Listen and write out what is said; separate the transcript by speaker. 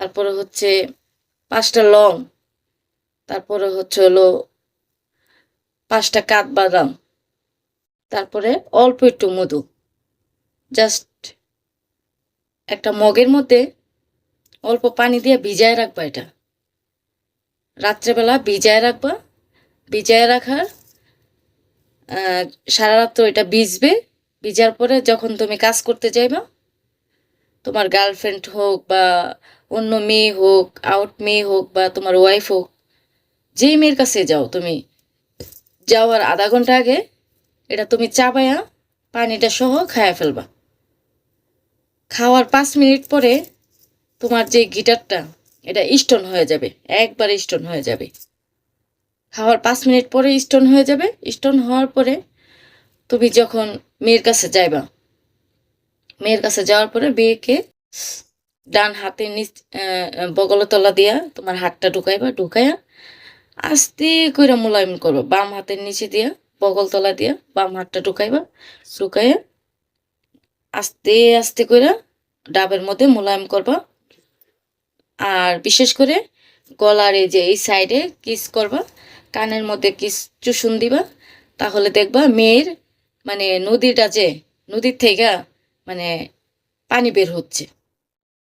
Speaker 1: তারপরে হচ্ছে 5টা লং, তারপরে হচ্ছে হলো 5টা কাঠবাদাম, তারপরে অল্প একটু মধু। জাস্ট একটা মগের মধ্যে অল্প পানি দিয়ে ভিজায় রাখবা। এটা রাত্রেবেলা ভিজায় রাখবা। ভিজায় রাখার সারা রাত্র এটা ভিজবে। ভিজার পরে যখন তুমি কাজ করতে যাইবা, তোমার গার্লফ্রেন্ড হোক বা অন্য মেয়ে হোক, আউট মেয়ে হোক বা তোমার ওয়াইফ হোক, যেই মেয়ের কাছে যাও তুমি, যাওয়ার আধা ঘন্টা আগে এটা তুমি চাবায়া পানিটা সহ খায়া ফেলবা। খাওয়ার 5 মিনিট পরে তোমার যে গিটারটা, এটা স্টোন হয়ে যাবে, একবারে স্টোন হয়ে যাবে। খাওয়ার 5 মিনিট পরে স্টোন হয়ে যাবে। স্টোন হওয়ার পরে তুমি যখন মেয়ের কাছে যাইবা, মেয়ের কাছে যাওয়ার পরে বিয়েকে ডান হাতের নিচ বগলতলা দিয়া তোমার হাতটা ঢুকাইবা। ঢুকাইয়া আস্তে করে মোলায়েম করবা। বাম হাতের নিচে দিয়া বগলতলা দিয়া বাম হাতটা ঢুকাইবা। ঢুকাইয়া আস্তে আস্তে করে ডাবের মধ্যে মোলায়েম করবা। আর বিশেষ করে গলার এই যে এই সাইডে কিস করবা, কানের মধ্যে কিস চুষুন দিবা। তাহলে দেখবা মেয়ের মানে নদীটা যে, নদীর থেকে মানে পানি বের হচ্ছে।